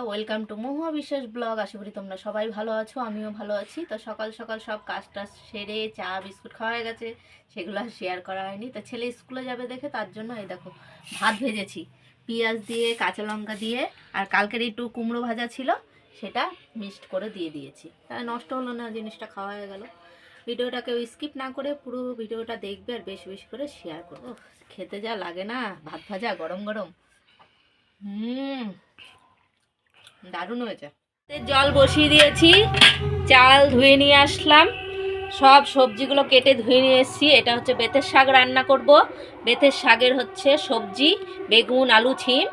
Welcome to মহুয়া বিশ্বাস blog. আশা করি তোমরা সবাই ভালো আছো, আমিও ভালো আছি। তো সকাল সকাল সব কাজটা সেরে চা বিস্কুট খাওয়া হয়ে গেছে, সেগুলো আর শেয়ার করা হয়নি। তো ছেলে স্কুলে যাবে দেখে তার জন্য এই দেখো ভাত ভেজেছি পেঁয়াজ দিয়ে কাঁচা লঙ্কা দিয়ে, আর কালকের একটু কুমড়ো ভাজা ছিল সেটা মিক্সড করে দিয়ে দিয়েছি। তাই নষ্ট হলো না, জিনিসটা খাওয়া হয়ে গেল। ভিডিওটাকে স্কিপ না করে পুরো ভিডিওটা দেখবে আর বেশি বেশি করে শেয়ার করবো। খেতে যা লাগে না ভাত ভাজা গরম গরম, দারুণ হয়েছে। জল বসিয়ে দিয়েছি, চাল ধুয়ে নিয়ে আসলাম, সব সবজিগুলো কেটে ধুয়ে নিয়ে এসেছি। এটা হচ্ছে বেতের শাক রান্না করব। বেতের শাকের হচ্ছে সবজি বেগুন আলু ছিম,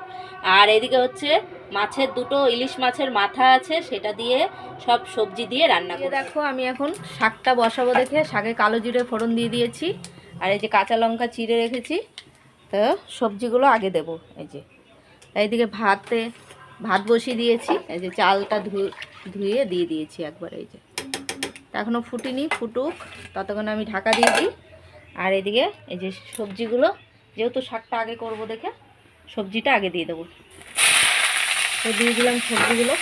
আর এদিকে হচ্ছে মাছের দুটো ইলিশ মাছের মাথা আছে, সেটা দিয়ে সব সবজি দিয়ে রান্না করব। দেখো আমি এখন শাকটা বসাবো দেখে শাকে কালো জিরে ফোড়ন দিয়ে দিয়েছি, আর এই যে কাঁচা লঙ্কা চিড়ে রেখেছি। তো সবজিগুলো আগে দেব। এই যে এইদিকে ভাত বসিয়ে দিয়েছি, এই যে চালটা ধুয়ে দিয়ে দিয়েছি একবার। এই যে এখনও ফুটিনি, ফুটুক ততক্ষণ আমি ঢাকা দিয়ে দিই। আর এদিকে এই যে সবজিগুলো, যেহেতু শাকটা আগে করব দেখে সবজিটা আগে দিয়ে দেবো। তো দিয়ে দিলাম সবজিগুলো,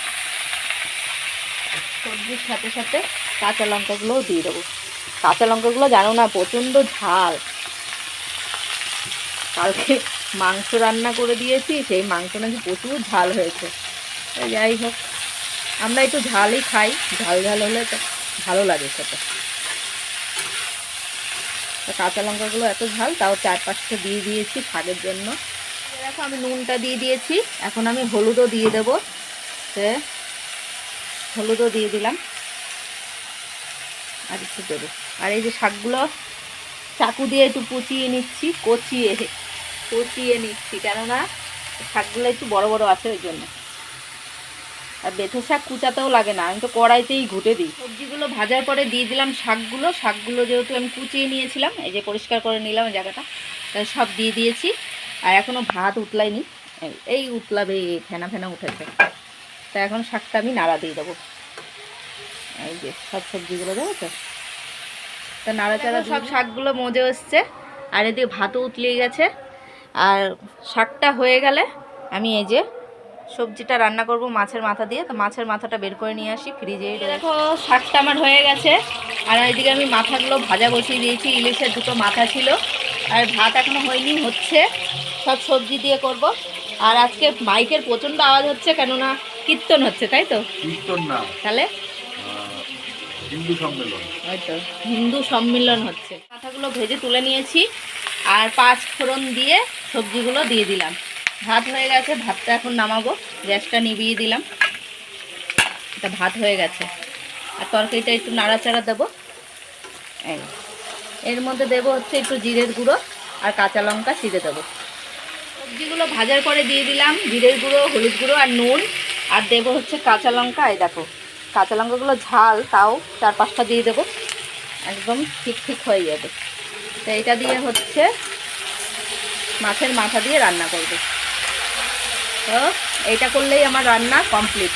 সবজির সাথে সাথে কাঁচা লঙ্কাগুলোও দিয়ে দেবো। কাঁচা লঙ্কাগুলো জানো না প্রচণ্ড ঝাল, কালকে মাংস রান্না করে দিয়েছি, সেই মাংস নাকি প্রচুর ঝাল হয়েছে। যাই হোক, আমরা একটু ঝালই খাই, ঝাল ঝাল হলে তো ভালো লাগে খেতে। কাঁচা লঙ্কাগুলো এত ঝাল, তাও 4-5টা দিয়ে দিয়েছি শাকের জন্য। দেখো আমি নুনটা দিয়ে দিয়েছি, এখন আমি হলুদও দিয়ে দেবো। হলুদও দিয়ে দিলাম, আর একটু দেবো। আর এই যে শাকগুলো চাকু দিয়ে একটু কচিয়ে নিচ্ছি, কেননা শাকগুলো একটু বড় বড় আছে ওই জন্য। আর বেথের শাক কুচাতেও লাগে না, আমি তো কড়াইতেই ঘুটে দিই। সবজিগুলো ভাজার পরে দিয়ে দিলাম শাকগুলো যেহেতু আমি কুচিয়ে নিয়েছিলাম, এই যে পরিষ্কার করে নিলাম জায়গাটা, তাই সব দিয়ে দিয়েছি। আর এখনও ভাত উতলাইনি, এই উতলাবে, ফেনা ফেনা উঠেছে। তা এখন শাকটা আমি নাড়া দিয়ে দেবো। এই যে সব সবজিগুলো দেবো, তো তা নাড়াচাড়া সব শাকগুলো মজে এসছে, আর এদিকে ভাতও উতলিয়ে গেছে। আর শাকটা হয়ে গেলে আমি এই যে সবজিটা রান্না করব মাছের মাথা দিয়ে। তো মাছের মাথাটা বের করে নিয়ে আসি ফ্রিজে। দেখো শাকটা আমার হয়ে গেছে, আর এইদিকে আমি মাথাগুলো ভাজা বসিয়ে দিয়েছি। ইলিশের দুটো মাথা ছিল, আর ভাত এখনো হয়নি, হচ্ছে। সব সবজি দিয়ে করব। আর আজকে মাইকের প্রচণ্ড আওয়াজ হচ্ছে, কেননা কীর্তন হচ্ছে, তাই তো? কীর্তন না, তাহলে হিন্দু সম্মেলন, হয়তো হিন্দু সম্মেলন হচ্ছে। মাথাগুলো ভেজে তুলে নিয়েছি, আর 5 ফোড়ন দিয়ে সবজিগুলো দিয়ে দিলাম। ভাত হয়ে গেছে, ভাতটা এখন নামাবো। গ্যাসটা নিভিয়ে দিলাম, এটা ভাত হয়ে গেছে। আর তরকারিটা একটু নাড়াচাড়া দেবো। এর মধ্যে দেবো হচ্ছে একটু জিরের গুঁড়ো আর কাঁচা লঙ্কা চিড়ে দেবো। সবজিগুলো ভাজার পরে দিয়ে দিলাম জিরের গুঁড়ো, হলুদ গুঁড়ো আর নুন, আর দেবো হচ্ছে কাঁচা লঙ্কা। এই দেখো কাঁচা লঙ্কাগুলো ঝাল, তাও 4-5টা দিয়ে দেবো, একদম ঠিক হয়ে যাবে। তো এটা দিয়ে হচ্ছে মাছের মাথা দিয়ে রান্না করবে। তো এইটা করলেই আমার রান্না কমপ্লিট।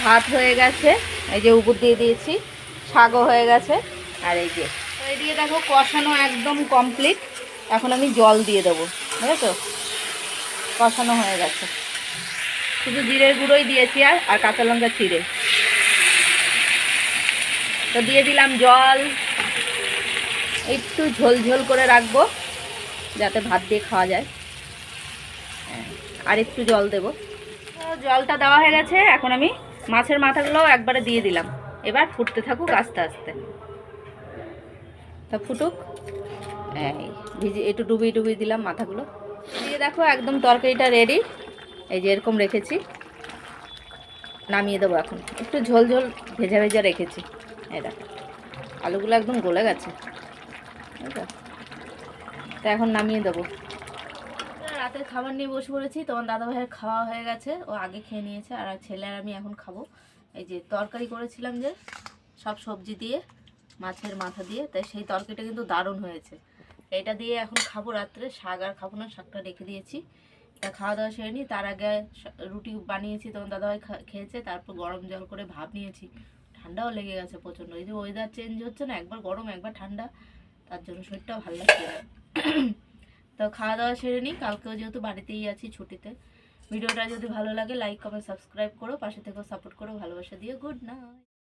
ভাত হয়ে গেছে, এই যে উপর দিয়ে দিয়েছি, শাকও হয়ে গেছে। আর এই যে এইদিকে দেখো কষানো একদম কমপ্লিট। এখন আমি জল দিয়ে দেবো, বুঝেছো? কষানো হয়ে গেছে, শুধু জিরের গুঁড়োই দিয়েছি আর কাঁচা লঙ্কা ছিঁড়ে। তো দিয়ে দিলাম জল, একটু ঝোল করে রাখবো যাতে ভাত দিয়ে খাওয়া যায়। আর একটু জল দেব। জলটা দেওয়া হয়ে গেছে, এখন আমি মাছের মাথাগুলো একবারে দিয়ে দিলাম। এবার ফুটতে থাকুক আস্তে আস্তে, তা ফুটুক। একটু ডুবিয়ে দিলাম মাথাগুলো দিয়ে। দেখো একদম তরকারিটা রেডি, এই যে এরকম রেখেছি। নামিয়ে দেবো এখন, একটু ঝোল ভেজা রেখেছি। এই দেখো আলুগুলো একদম গলে গেছে, তা এখন নামিয়ে দেবো। রাতে খাবার নিয়ে বসে পড়েছি, তোমার দাদা ভাইয়ের খাওয়া হয়ে গেছে, ও আগে খেয়ে নিয়েছে। আর ছেলে আর আমি এখন খাবো। এই যে তরকারি করেছিলাম যে সব সবজি দিয়ে মাছের মাথা দিয়ে, তাই সেই তরকারিটা কিন্তু দারুণ হয়েছে। এটা দিয়ে এখন খাবো রাত্রে। শাক আর খাবো না, শাকটা রেখে দিয়েছি। তা খাওয়া দাওয়া সেরে নিই, তার আগে রুটি বানিয়েছি, তোমার দাদাভাই খেয়েছে। তারপর গরম জল করে ভাপ নিয়েছি, ঠান্ডাও লেগে গেছে প্রচণ্ড। এই যে ওয়েদার চেঞ্জ হচ্ছে না, একবার গরম একবার ঠান্ডা, তার জন্য শরীরটাও ভালো লাগছে না। তো খাওয়া দাওয়া সেরে নিই, কালকেও যেহেতু বাড়িতেই আছি ছুটিতে। ভিডিওটা যদি ভালো লাগে লাইক কমেন্ট সাবস্ক্রাইব করো, পাশে থেকেও সাপোর্ট করো, ভালোবাসা দিও। Good night.